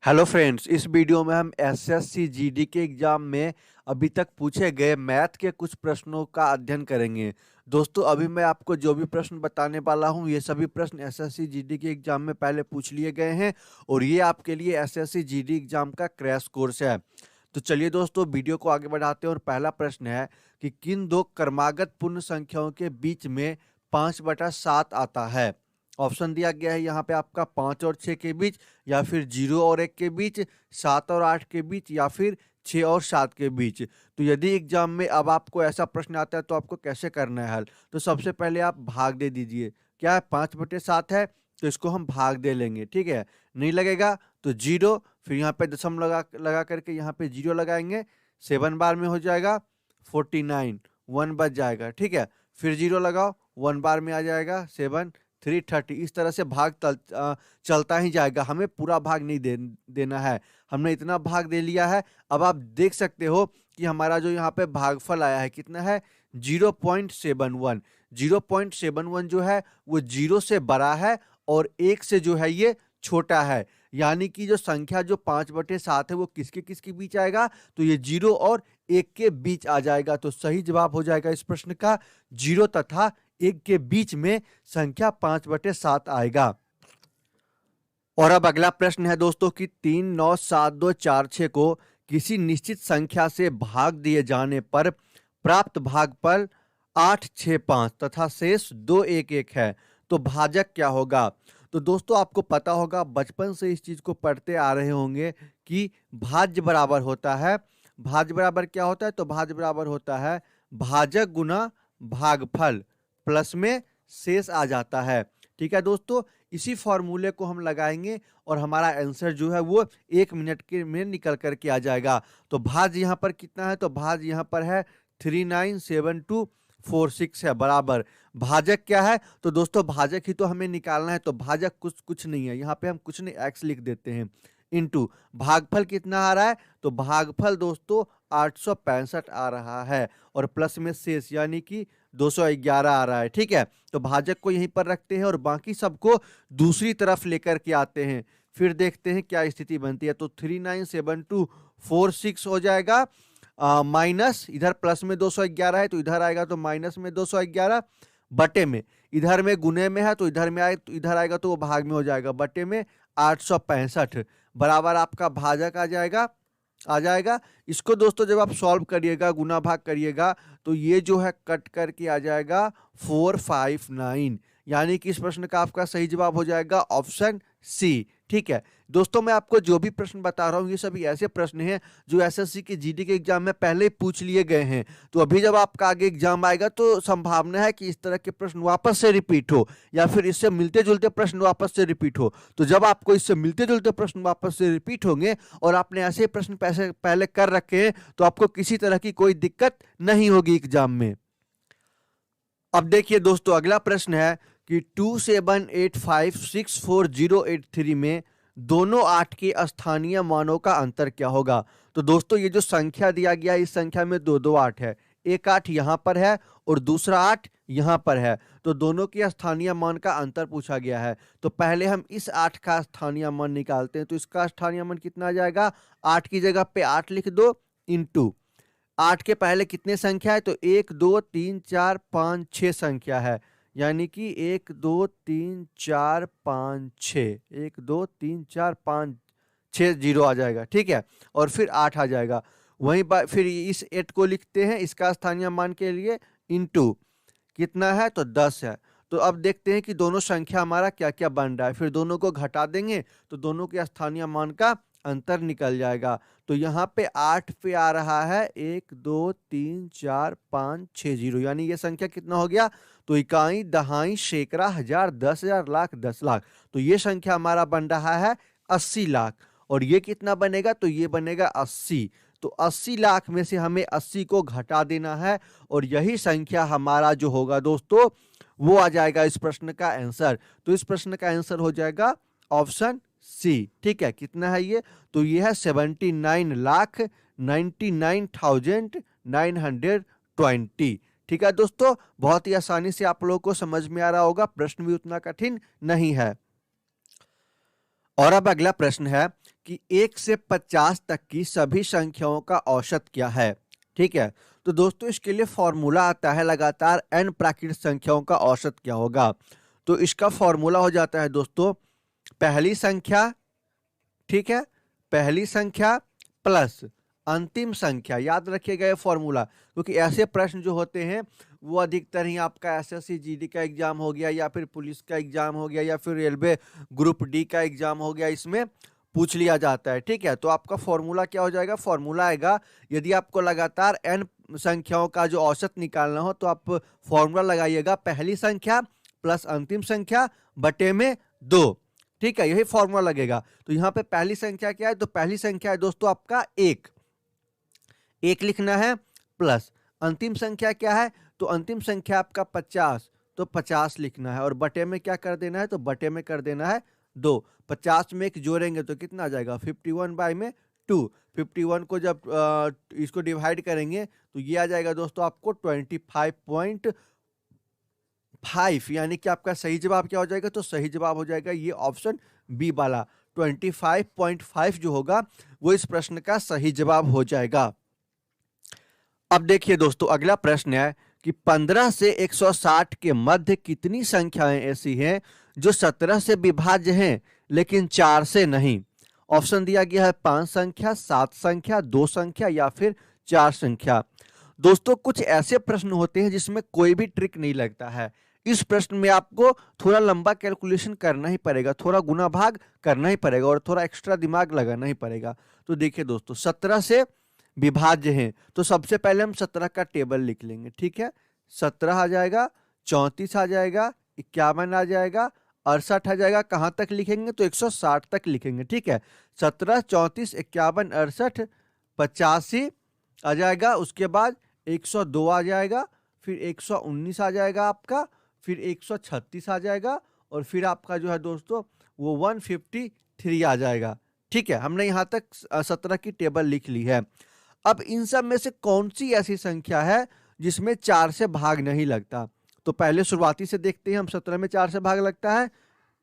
Hello friends, इस video में हम एसएससी जीडी के एग्जाम में अभी तक पूछे गए मैथ के कुछ प्रश्नों का अध्ययन करेंगे। दोस्तों, अभी मैं आपको जो भी प्रश्न बताने वाला हूं, ये सभी प्रश्न एसएससी जीडी के एग्जाम में पहले पूछ लिए गए हैं और ये आपके लिए एसएससी जीडी एग्जाम का क्रैश कोर्स है। तो चलिए दोस्तों, वीडियो को आगे बढ़ाते हैं और पहला प्रश्न है कि किन दो क्रमागत पूर्ण संख्याओं के बीच में 5/7 आता है। ऑप्शन दिया गया है यहाँ पे आपका 5 और 6 के बीच, या फिर 0 और 1 के बीच, 7 और 8 के बीच, या फिर 6 और 7 के बीच। तो यदि एग्जाम में अब आपको ऐसा प्रश्न आता है तो आपको कैसे करना है हल। तो सबसे पहले आप भाग दे दीजिए। क्या है, 5/7 है तो इसको हम भाग दे लेंगे। ठीक है, नहीं लगेगा तो 0, फिर यहाँ पे दशम लगा करके यहाँ पे 0 लगाएंगे। 7 बार में हो जाएगा 49, 1 बच जाएगा। ठीक है, फिर 0 लगाओ, 1 बार में आ जाएगा 7, 330। इस तरह से भाग चलता ही जाएगा, हमें पूरा भाग नहीं देना है। हमने इतना भाग दे लिया है। अब आप देख सकते हो कि हमारा जो यहाँ पे भागफल आया है कितना है, 0.71। 0.71 जो है वो 0 से बड़ा है और 1 से जो है ये छोटा है। यानी कि जो संख्या जो 5/7 है वो किसके किसके बीच आएगा, तो ये 0 और 1 के बीच आ जाएगा। तो सही जवाब हो जाएगा इस प्रश्न का 0 तथा 1 के बीच में संख्या 5/7 आएगा। और अब अगला प्रश्न है दोस्तों कि 3, 9, 7, 2, 4, 6 को किसी निश्चित संख्या से भाग दिए जाने पर प्राप्त भागफल 8, 6, 5 तथा शेष 2, 1, 1 है। तो भाजक क्या होगा। तो दोस्तों, आपको पता होगा, बचपन से इस चीज को पढ़ते आ रहे होंगे कि भाज्य बराबर होता है। भाज्य बराबर क्या होता है, तो भाज्य बराबर होता है भाजक गुना भागफल प्लस में शेष आ जाता है। ठीक है दोस्तों, इसी फॉर्मूले को हम लगाएंगे और हमारा आंसर जो है वो 1 मिनट के में निकल करके आ जाएगा। तो भाज्य यहाँ पर कितना है, तो भाज्य यहाँ पर है 397246 है, बराबर। भाजक क्या है, तो दोस्तों भाजक ही तो हमें निकालना है। तो भाजक कुछ नहीं है, यहाँ पे हम कुछ नहीं, एक्स लिख देते हैं, इनटू भागफल कितना आ रहा है, तो भागफल दोस्तों 865 आ रहा है और प्लस में शेष यानी कि 211 आ रहा है। ठीक है, तो भाजक को यहीं पर रखते हैं और बाकी सबको दूसरी तरफ लेकर के आते हैं। फिर देखते हैं क्या स्थिति बनती है। तो 397246 हो जाएगा, माइनस इधर प्लस में 211 है तो इधर आएगा तो माइनस में 211, बटे में इधर में गुने में है तो इधर में आए तो इधर आएगा तो वो भाग में हो जाएगा, बटे में 865 बराबर आपका भाजक आ जाएगा। इसको दोस्तों जब आप सॉल्व करिएगा, गुना भाग करिएगा, तो ये जो है कट करके आ जाएगा 459। यानी कि इस प्रश्न का आपका सही जवाब हो जाएगा ऑप्शन सी। ठीक है दोस्तों, मैं आपको जो भी प्रश्न बता रहा हूँ ये सभी ऐसे प्रश्न हैं जो एसएससी के जीडी के एग्जाम में पहले ही पूछ लिए गए हैं। तो अभी जब आपका आगे एग्जाम आएगा तो संभावना है कि इस तरह के प्रश्न वापस से रिपीट हो या फिर इससे मिलते जुलते प्रश्न वापस से रिपीट हो। तो जब आपको इससे मिलते जुलते प्रश्न वापस से रिपीट होंगे और आपने ऐसे प्रश्न पहले कर रखे हैं तो आपको किसी तरह की कोई दिक्कत नहीं होगी एग्जाम में। अब देखिए दोस्तों, अगला प्रश्न है कि 27856408 में दोनों 8 के स्थानीय मानों का अंतर क्या होगा। तो दोस्तों, ये जो संख्या दिया गया है इस संख्या में दो 8 है, एक 8 यहाँ पर है और दूसरा 8 यहाँ पर है। तो दोनों के स्थानीय मान का अंतर पूछा गया है। तो पहले हम इस 8 का स्थानीय मान निकालते हैं। तो इसका स्थानीय मान कितना आ जाएगा, 8 की जगह पे 8 लिख दो, इंटू 8 के पहले कितने संख्या है, तो 1 2 3 4 5 6 संख्या है। यानी कि 1 2 3 4 5 6, 1 2 3 4 5 6 0 आ जाएगा। ठीक है, और फिर 8 आ जाएगा। वहीं फिर इस 8 को लिखते हैं इसका स्थानीय मान के लिए, इंटू कितना है, तो 10 है। तो अब देखते हैं कि दोनों संख्या हमारा क्या क्या बन रहा है। फिर दोनों को घटा देंगे तो दोनों के स्थानीय मान का अंतर निकल जाएगा। तो यहाँ पे 8 पे आ रहा है 1 2 3 4 5 6 0, यानी ये संख्या कितना हो गया, तो इकाई दहाई सैकड़ा हजार 10,000 लाख 10 लाख। तो ये संख्या हमारा बन रहा है 80 लाख। और ये कितना बनेगा, तो ये बनेगा 80। तो 80 लाख में से हमें 80 को घटा देना है और यही संख्या हमारा जो होगा दोस्तों वो आ जाएगा इस प्रश्न का आंसर। तो इस प्रश्न का आंसर हो जाएगा ऑप्शन सी। ठीक है, कितना है ये, तो ये है 79,99,920। ठीक है दोस्तों, बहुत ही आसानी से आप लोगों को समझ में आ रहा होगा, प्रश्न भी उतना कठिन नहीं है। और अब अगला प्रश्न है कि 1 से 50 तक की सभी संख्याओं का औसत क्या है। ठीक है, तो दोस्तों इसके लिए फॉर्मूला आता है लगातार n प्राकृतिक संख्याओं का औसत क्या होगा। तो इसका फॉर्मूला हो जाता है दोस्तों पहली संख्या, ठीक है, पहली संख्या प्लस अंतिम संख्या। याद रखिएगा ये फॉर्मूला, क्योंकि ऐसे प्रश्न जो होते हैं वो अधिकतर ही आपका एसएससी जीडी का एग्जाम हो गया या फिर पुलिस का एग्जाम हो गया या फिर रेलवे ग्रुप डी का एग्जाम हो गया, इसमें पूछ लिया जाता है। ठीक है, तो आपका फॉर्मूला क्या हो जाएगा, फॉर्मूला आएगा यदि आपको लगातार n संख्याओं का जो औसत निकालना हो तो आप फॉर्मूला लगाइएगा पहली संख्या प्लस अंतिम संख्या बटे में 2। ठीक है, यही फॉर्मूला लगेगा। तो यहाँ पे पहली संख्या क्या है, तो पहली संख्या है दोस्तों आपका 1 लिखना है, प्लस अंतिम संख्या क्या है, तो अंतिम संख्या आपका 50, तो 50 लिखना है और बटे में क्या कर देना है, तो बटे में कर देना है 2। 50 में 1 जोड़ेंगे तो कितना आ जाएगा 51/2। 51 को जब इसको डिवाइड करेंगे तो ये आ जाएगा दोस्तों आपको 25.5, यानी कि आपका सही जवाब क्या हो जाएगा, तो सही जवाब हो जाएगा ये ऑप्शन बी वाला 25.5 जो होगा वो इस प्रश्न का सही जवाब हो जाएगा। अब देखिए दोस्तों अगला प्रश्न है कि 15 से 160 के मध्य कितनी संख्याएं ऐसी हैं जो 17 से विभाज्य हैं लेकिन 4 से नहीं। ऑप्शन दिया गया है 5 संख्या, 7 संख्या, 2 संख्या या फिर 4 संख्या। दोस्तों कुछ ऐसे प्रश्न होते हैं जिसमें कोई भी ट्रिक नहीं लगता है। इस प्रश्न में आपको थोड़ा लंबा कैलकुलेशन करना ही पड़ेगा, थोड़ा गुना भाग करना ही पड़ेगा और थोड़ा एक्स्ट्रा दिमाग लगाना ही पड़ेगा। तो देखिए दोस्तों 17 से विभाज्य हैं तो सबसे पहले हम 17 का टेबल लिख लेंगे। ठीक है, 17 आ जाएगा, 34 आ जाएगा, 51 आ जाएगा, 68 आ जाएगा। कहाँ तक लिखेंगे, तो 160 तक लिखेंगे। ठीक है, 17, 34, 51, 68, 85 आ जाएगा। उसके बाद 102 आ जाएगा, फिर 119 आ जाएगा आपका, फिर 136 आ जाएगा और फिर आपका जो है दोस्तों वो 153 आ जाएगा। ठीक है, हमने यहाँ तक 17 की टेबल लिख ली है। अब इन सब में से कौन सी ऐसी संख्या है जिसमें 4 से भाग नहीं लगता, तो पहले शुरुआती से देखते हैं हम 17 में 4 से भाग लगता है।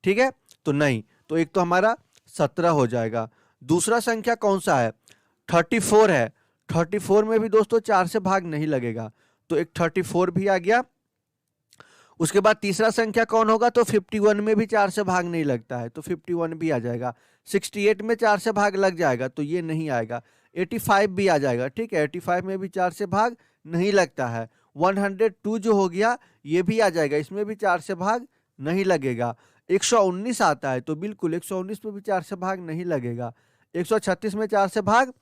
ठीक है, तो नहीं, तो एक तो हमारा 17 हो जाएगा। दूसरा संख्या कौन सा है, 34 है। 34 में भी दोस्तों 4 से भाग नहीं लगेगा, तो एक 34 भी आ गया। उसके बाद तीसरा संख्या कौन होगा, तो 51 में भी 4 से भाग नहीं लगता है, तो 51 भी आ जाएगा। 68 में 4 से भाग लग जाएगा, तो ये नहीं आएगा। 85 भी आ जाएगा। ठीक है, 85 में भी 4 से भाग नहीं लगता है। 102 जो हो गया ये भी आ जाएगा, इसमें भी 4 से भाग नहीं लगेगा। 119 आता है तो बिल्कुल 119 में भी 4 से भाग नहीं लगेगा। 136 में 4 से भाग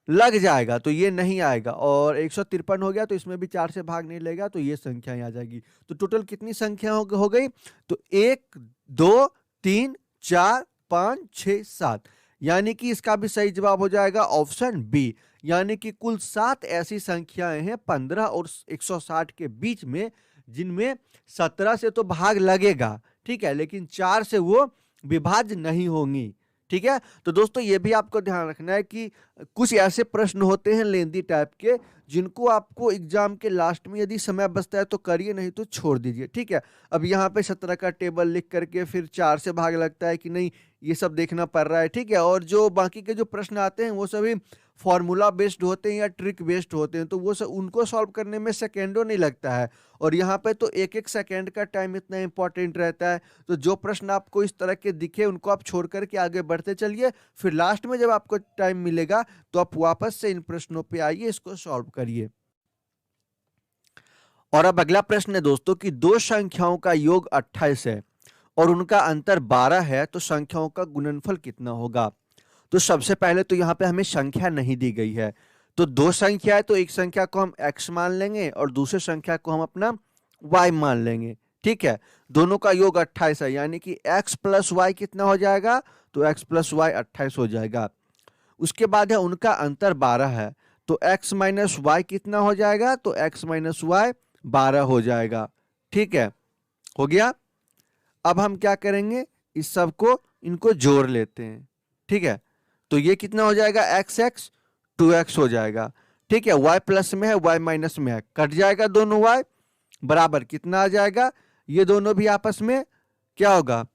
लग जाएगा, तो ये नहीं आएगा। और 153 हो गया तो इसमें भी 4 से भाग नहीं लगेगा, तो ये संख्याएं आ जाएगी। तो टोटल कितनी संख्या हो गई, तो 1, 2, 3, 4, 5, 6, 7, यानी कि इसका भी सही जवाब हो जाएगा ऑप्शन बी। यानी कि कुल 7 ऐसी संख्याएं हैं 15 और 160 के बीच में जिनमें 17 से तो भाग लगेगा, ठीक है, लेकिन 4 से वो विभाज्य नहीं होंगी। ठीक है, तो दोस्तों ये भी आपको ध्यान रखना है कि कुछ ऐसे प्रश्न होते हैं लेंदी टाइप के जिनको आपको एग्जाम के लास्ट में यदि समय बचता है तो करिए, नहीं तो छोड़ दीजिए। ठीक है, अब यहाँ पे 17 का टेबल लिख करके फिर 4 से भाग लगता है कि नहीं, ये सब देखना पड़ रहा है। ठीक है, और जो बाकी के जो प्रश्न आते हैं वो सभी फॉर्मूला बेस्ड होते हैं या ट्रिक बेस्ड होते हैं, तो वो सब उनको सॉल्व करने में सेकेंडों नहीं लगता है। और यहाँ पे तो एक एक सेकेंड का टाइम इतना इंपॉर्टेंट रहता है। तो जो प्रश्न आपको इस तरह के दिखे उनको आप छोड़ करके आगे बढ़ते चलिए, फिर लास्ट में जब आपको टाइम मिलेगा तो आप वापस से इन प्रश्नों पे आइए, इसको सॉल्व करिए। और अब अगला प्रश्न है दोस्तों कि दो संख्याओं का योग 28 है और उनका अंतर 12 है, तो संख्याओं का गुणनफल कितना होगा। तो सबसे पहले तो यहाँ पे हमें संख्या नहीं दी गई है, तो दो संख्या है तो एक संख्या को हम x मान लेंगे और दूसरे संख्या को हम अपना y मान लेंगे। ठीक है, दोनों का योग 28 है, यानी कि x प्लस वाई कितना हो जाएगा, तो x प्लस वाई 28 हो जाएगा। उसके बाद है उनका अंतर 12 है, तो x माइनस वाई कितना हो जाएगा, तो x माइनस वाई 12 हो जाएगा। ठीक है, हो गया। अब हम क्या करेंगे, इस सब को इनको जोड़ लेते हैं। ठीक है, तो ये कितना हो जाएगा, x 2x हो जाएगा। ठीक है, y प्लस में है y माइनस में है, कट जाएगा दोनों y, बराबर कितना आ जाएगा, ये दोनों भी आपस में क्या होगा,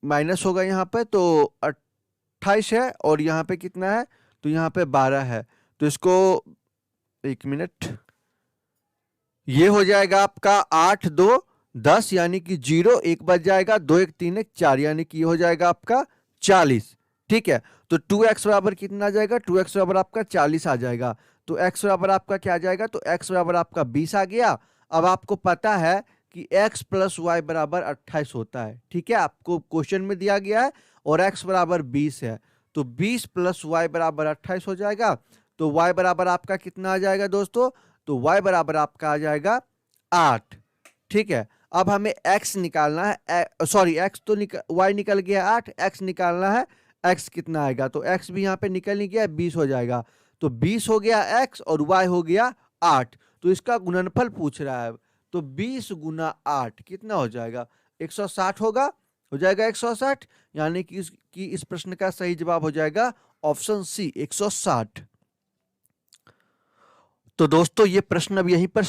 माइनस होगा यहाँ पे, तो 28 है और यहाँ पे कितना है, तो यहाँ पे 12 है। तो इसको 1 मिनट, ये हो जाएगा आपका 8 2 10 यानी कि 0, 1 बच जाएगा, 2 1 3 1 4 यानी कि ये हो जाएगा आपका 40। ठीक है, तो 2x बराबर कितना आ जाएगा, 2x बराबर आपका 40 आ जाएगा। तो x बराबर आपका क्या आ जाएगा, तो x बराबर आपका 20 आ गया। अब आपको पता है कि x प्लस वाई बराबर 28 होता है। ठीक है, आपको क्वेश्चन में दिया गया है और x बराबर 20 है, तो 20 प्लस वाई बराबर 28 हो जाएगा। तो y बराबर आपका कितना आ जाएगा दोस्तों, तो y बराबर आपका आ जाएगा 8। ठीक है, अब हमें x निकालना है, सॉरी x तो y निकल गया 8, x निकालना है, x कितना आएगा, तो x भी यहाँ पे निकल नहीं गया, 20 हो जाएगा। तो 20 हो गया x और y हो गया 8, तो इसका गुणनफल पूछ रहा है। तो 20 गुना 8 कितना हो जाएगा, 160 होगा, हो जाएगा 160, यानी कि इस प्रश्न का सही जवाब हो जाएगा ऑप्शन सी 160। तो दोस्तों ये प्रश्न अब यहीं पर